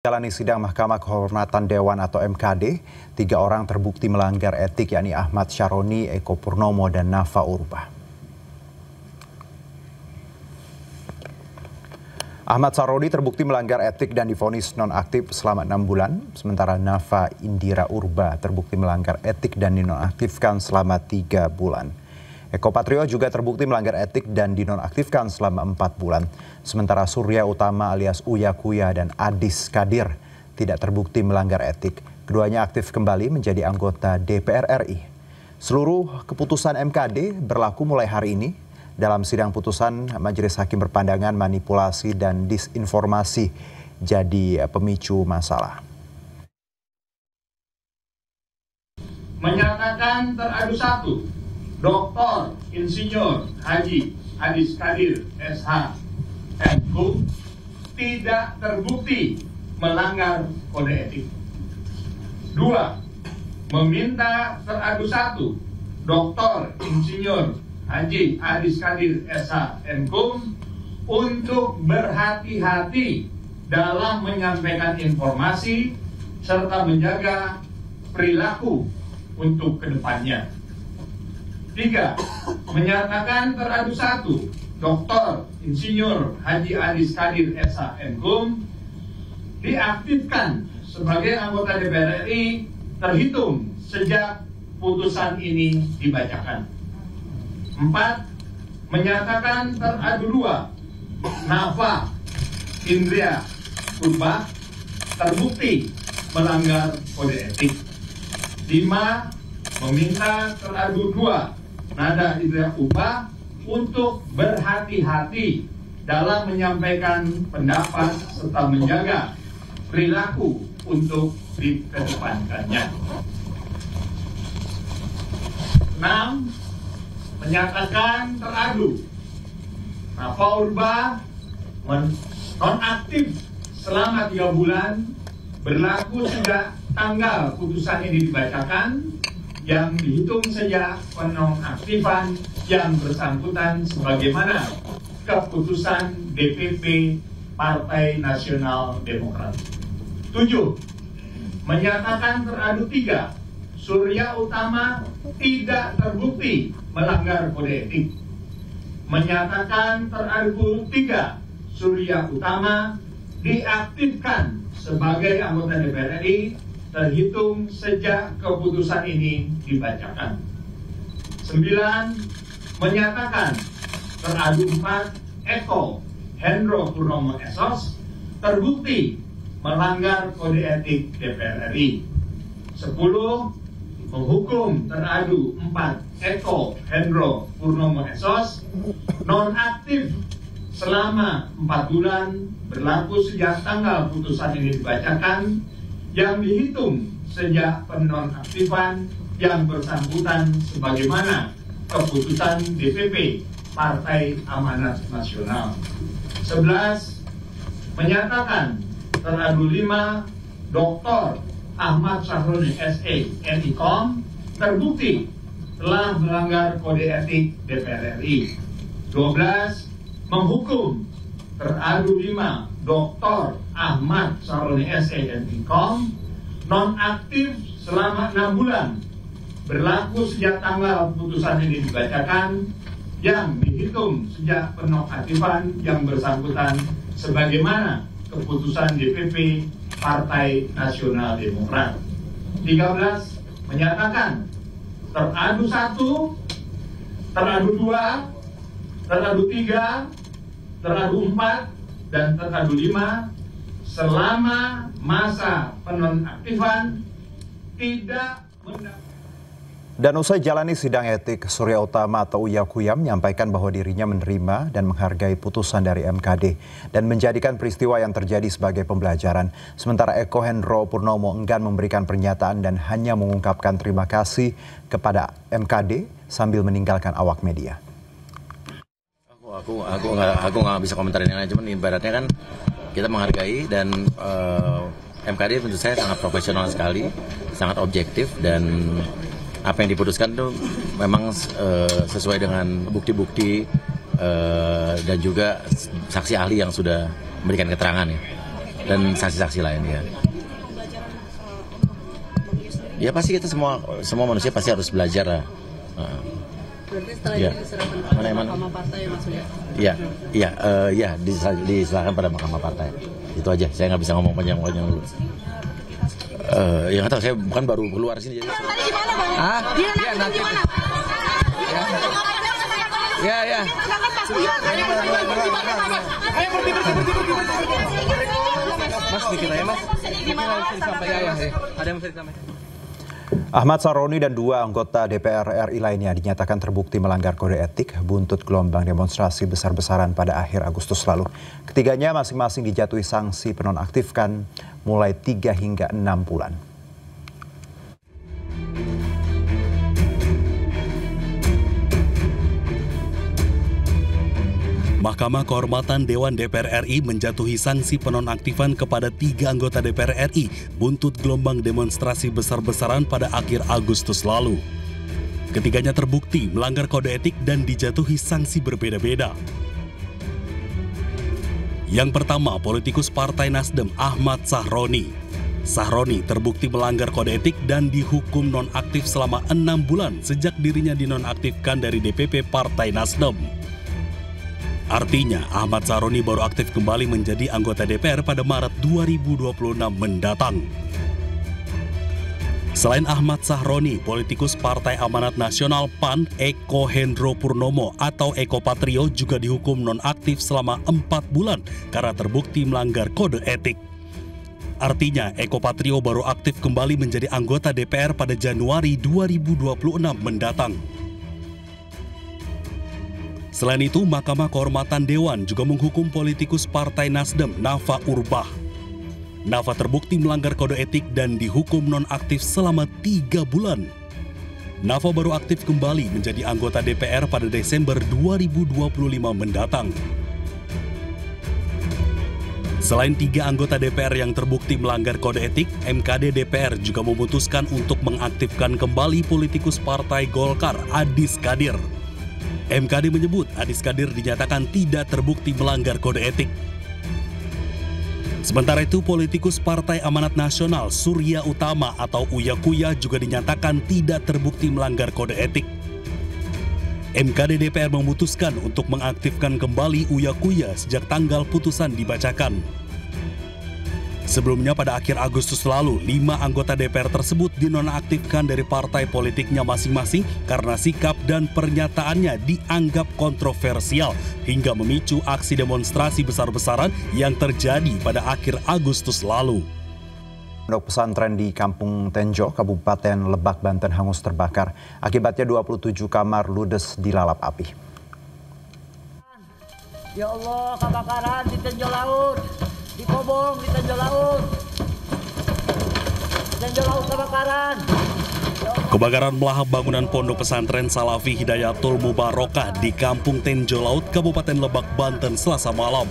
Jalani sidang Mahkamah Kehormatan Dewan atau MKD, 3 orang terbukti melanggar etik yakni Ahmad Syaroni, Eko Purnomo, dan Nafa Urbah. Ahmad Syaroni terbukti melanggar etik dan divonis nonaktif selama 6 bulan, sementara Nafa Indira Urbah terbukti melanggar etik dan dinonaktifkan selama 3 bulan. Eko Patrio juga terbukti melanggar etik dan dinonaktifkan selama 4 bulan. Sementara Surya Utama alias Uya Kuya dan Adis Kadir tidak terbukti melanggar etik. Keduanya aktif kembali menjadi anggota DPR RI. Seluruh keputusan MKD berlaku mulai hari ini. Dalam sidang putusan, Majelis Hakim berpandangan manipulasi dan disinformasi jadi pemicu masalah. Menyatakan teradu 1. Dr. Insinyur Haji Adis Kadir SH MKum tidak terbukti melanggar kode etik. 2. Meminta teradu 1. Dr. Insinyur Haji Adis Kadir SH MKum untuk berhati-hati dalam menyampaikan informasi serta menjaga perilaku untuk kedepannya. 3. Menyatakan teradu 1. Dr. Insinyur Haji Adis Kadir SH MKum diaktifkan sebagai anggota DPR RI terhitung sejak putusan ini dibacakan. 4. Menyatakan teradu 2. Nafa Indira Urbah terbukti melanggar kode etik. 5. Meminta teradu 2. Nada Indira Urbah untuk berhati-hati dalam menyampaikan pendapat serta menjaga perilaku untuk dikedepankannya. 6. Menyatakan teradu Nafa Urbah nonaktif selama 3 bulan berlaku sejak tanggal putusan ini dibacakan, yang dihitung sejak penonaktifan yang bersangkutan sebagaimana keputusan DPP Partai Nasional Demokrat. 7. Menyatakan teradu 3. Surya Utama tidak terbukti melanggar kode etik. Menyatakan teradu 3. Surya Utama diaktifkan sebagai anggota DPR RI terhitung sejak keputusan ini dibacakan. 9. Menyatakan teradu 4. Eko Hendro Purnomo SOS terbukti melanggar kode etik DPR RI. 10. Menghukum teradu 4. Eko Hendro Purnomo SOS nonaktif selama 4 bulan berlaku sejak tanggal putusan ini dibacakan, yang dihitung sejak penonaktifan yang bersangkutan sebagaimana keputusan DPP Partai Amanat Nasional. 11. Menyatakan teradu 5. Dr. Ahmad Syaroni SE MIKOM terbukti telah melanggar kode etik DPR RI. 12. Menghukum teradu 5. Dr. Ahmad Syaroni SE MIKOM nonaktif selama 6 bulan berlaku sejak tanggal putusan ini dibacakan, yang dihitung sejak penonaktifan yang bersangkutan sebagaimana keputusan DPP Partai Nasional Demokrat. 13. Menyatakan teradu 1, teradu 2, teradu 3, teradu 4, dan teradu 5 selama masa penonaktifan tidak mendapat. Dan usai jalani sidang etik, Surya Utama atau Uya Kuya menyampaikan bahwa dirinya menerima dan menghargai putusan dari MKD dan menjadikan peristiwa yang terjadi sebagai pembelajaran. Sementara Eko Hendro Purnomo enggan memberikan pernyataan dan hanya mengungkapkan terima kasih kepada MKD sambil meninggalkan awak media. Aku nggak bisa komentarin yang lain, cuman ibaratnya kan kita menghargai dan MKD menurut saya sangat profesional sekali, sangat objektif, dan apa yang diputuskan itu memang sesuai dengan bukti-bukti dan juga saksi ahli yang sudah memberikan keterangan ya. dan saksi-saksi lain ya. Ya pasti kita semua manusia pasti harus belajar lah. Berarti setelah Ya. ini diserahkan pada Mana? Mahkamah Partai maksudnya? Iya, diserahkan pada Mahkamah Partai. Itu aja, saya nggak bisa ngomong panjang-panjang dulu. Ya nggak tahu, saya bukan baru keluar sini jadi. Tadi gimana Bang? Iya nanti. Ya. Mas sedikit aja Mas. Ada yang bisa disampaikan. Ahmad Saroni dan 2 anggota DPR RI lainnya dinyatakan terbukti melanggar kode etik buntut gelombang demonstrasi besar-besaran pada akhir Agustus lalu. Ketiganya masing-masing dijatuhi sanksi penonaktifkan mulai 3 hingga 6 bulan. Mahkamah Kehormatan Dewan DPR RI menjatuhi sanksi penonaktifan kepada 3 anggota DPR RI buntut gelombang demonstrasi besar-besaran pada akhir Agustus lalu. Ketiganya terbukti melanggar kode etik dan dijatuhi sanksi berbeda-beda. Yang pertama, politikus Partai Nasdem Ahmad Sahroni. Sahroni terbukti melanggar kode etik dan dihukum nonaktif selama 6 bulan sejak dirinya dinonaktifkan dari DPP Partai Nasdem. Artinya, Ahmad Sahroni baru aktif kembali menjadi anggota DPR pada Maret 2026 mendatang. Selain Ahmad Sahroni, politikus Partai Amanat Nasional PAN Eko Hendro Purnomo atau Eko Patrio juga dihukum nonaktif selama 4 bulan karena terbukti melanggar kode etik. Artinya, Eko Patrio baru aktif kembali menjadi anggota DPR pada Januari 2026 mendatang. Selain itu, Mahkamah Kehormatan Dewan juga menghukum politikus Partai Nasdem Nafa Urbah. Nafa terbukti melanggar kode etik dan dihukum nonaktif selama 3 bulan. Nafa baru aktif kembali menjadi anggota DPR pada Desember 2025 mendatang. Selain 3 anggota DPR yang terbukti melanggar kode etik, MKD DPR juga memutuskan untuk mengaktifkan kembali politikus Partai Golkar Adis Kadir. MKD menyebut Adis Kadir dinyatakan tidak terbukti melanggar kode etik. Sementara itu, politikus Partai Amanat Nasional Surya Utama atau Uya Kuya juga dinyatakan tidak terbukti melanggar kode etik. MKD DPR memutuskan untuk mengaktifkan kembali Uya Kuya sejak tanggal putusan dibacakan. Sebelumnya pada akhir Agustus lalu, 5 anggota DPR tersebut dinonaktifkan dari partai politiknya masing-masing karena sikap dan pernyataannya dianggap kontroversial hingga memicu aksi demonstrasi besar-besaran yang terjadi pada akhir Agustus lalu. Pondok pesantren di Kampung Tenjo, Kabupaten Lebak, Banten hangus terbakar. Akibatnya 27 kamar ludes dilalap api. Ya Allah, kebakaran di Tenjo Laut. Di Kobong, di Tenjo Laut. Tenjo Laut kebakaran. Kebakaran melahap bangunan pondok pesantren Salafi Hidayatul Mubarokah di Kampung Tenjo Laut, Kabupaten Lebak, Banten, Selasa malam.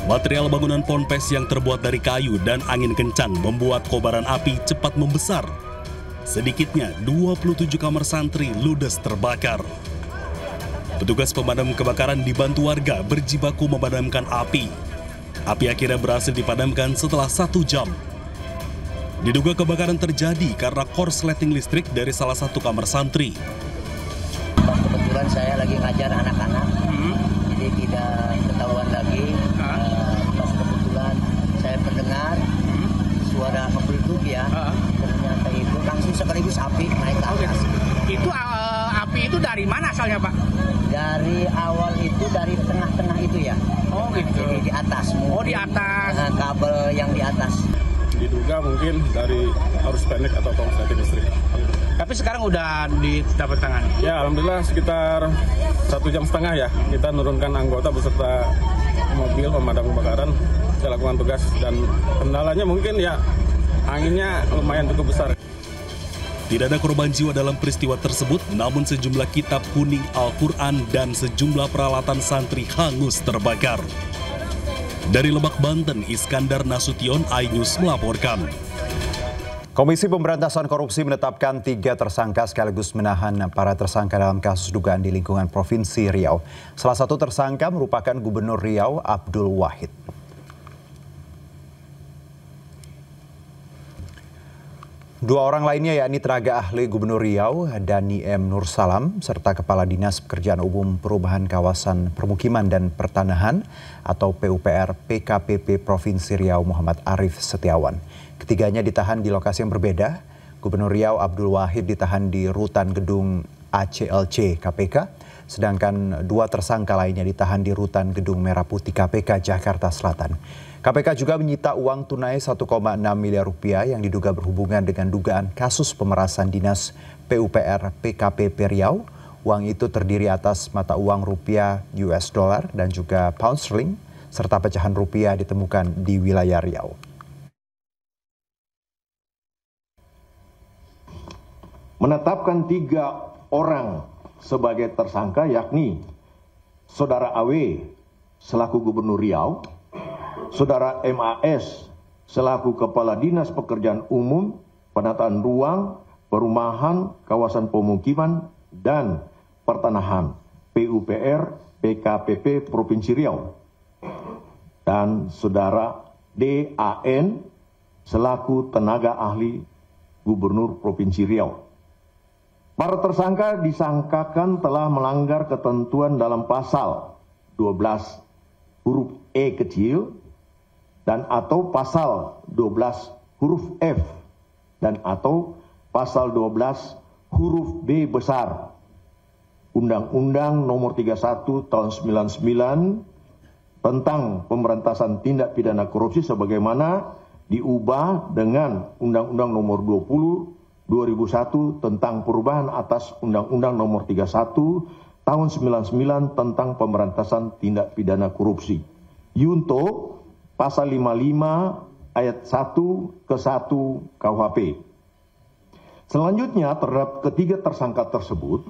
Material bangunan ponpes yang terbuat dari kayu dan angin kencang membuat kobaran api cepat membesar. Sedikitnya 27 kamar santri ludes terbakar. Petugas pemadam kebakaran dibantu warga berjibaku memadamkan api. Api akhirnya berhasil dipadamkan setelah 1 jam. Diduga kebakaran terjadi karena korsleting listrik dari salah satu kamar santri. Kebetulan saya lagi ngajar anak-anak, jadi tidak ketahuan lagi. Pas kebetulan saya mendengar suara ngebleduk ya, ternyata itu langsung sekaligus api naik ke atas. Itu api itu dari mana asalnya Pak? Dari awal itu dari tengah-tengah itu ya. Oh gitu. Jadi di atas. Oh di atas. Kabel yang di atas. Diduga mungkin dari arus pendek atau korsleting listrik. Tapi sekarang udah didapat tangan. Ya alhamdulillah sekitar 1,5 jam ya kita menurunkan anggota beserta mobil pemadam kebakaran. Kita lakukan tugas dan kendalanya mungkin ya anginnya lumayan cukup besar. Tidak ada korban jiwa dalam peristiwa tersebut, namun sejumlah kitab kuning Al-Quran dan sejumlah peralatan santri hangus terbakar. Dari Lebak, Banten, Iskandar Nasution, iNews melaporkan. Komisi Pemberantasan Korupsi menetapkan 3 tersangka sekaligus menahan para tersangka dalam kasus dugaan di lingkungan Provinsi Riau. Salah satu tersangka merupakan Gubernur Riau Abdul Wahid. Dua orang lainnya yakni tenaga ahli Gubernur Riau, Dani M. Nursalam, serta Kepala Dinas Pekerjaan Umum Perubahan Kawasan Permukiman dan Pertanahan atau PUPR PKPP Provinsi Riau Muhammad Arif Setiawan. Ketiganya ditahan di lokasi yang berbeda. Gubernur Riau Abdul Wahid ditahan di rutan gedung ACLC KPK, sedangkan dua tersangka lainnya ditahan di rutan gedung Merah Putih KPK Jakarta Selatan. KPK juga menyita uang tunai 1,6 miliar rupiah yang diduga berhubungan dengan dugaan kasus pemerasan dinas PUPR PKPP Riau. Uang itu terdiri atas mata uang rupiah US dollar dan juga pound sterling, serta pecahan rupiah ditemukan di wilayah Riau. Menetapkan 3 orang sebagai tersangka, yakni Saudara AW selaku Gubernur Riau, Saudara MAS selaku Kepala Dinas Pekerjaan Umum, Penataan Ruang, Perumahan, Kawasan Pemukiman, dan Pertanahan PUPR PKPP Provinsi Riau, dan Saudara DAN selaku Tenaga Ahli Gubernur Provinsi Riau. Para tersangka disangkakan telah melanggar ketentuan dalam pasal 12 huruf E kecil dan atau pasal 12 huruf F dan atau pasal 12 huruf B besar Undang-Undang Nomor 31 Tahun 99 tentang Pemberantasan Tindak Pidana Korupsi sebagaimana diubah dengan Undang-Undang Nomor 20/2001 tentang perubahan atas Undang-Undang Nomor 31 Tahun 99 tentang Pemberantasan Tindak Pidana Korupsi. Yunto Pasal 55 ayat 1 ke 1 KUHP. Selanjutnya terhadap ketiga tersangka tersebut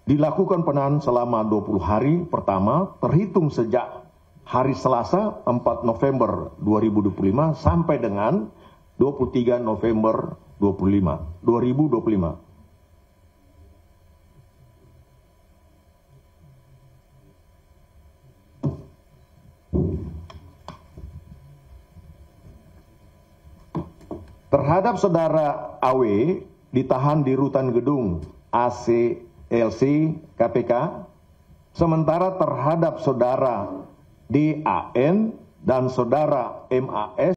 dilakukan penahanan selama 20 hari pertama terhitung sejak hari Selasa 4 November 2025 sampai dengan 23 November 2025. Terhadap Saudara AW ditahan di rutan gedung ACLC KPK, sementara terhadap Saudara DAN dan Saudara MAS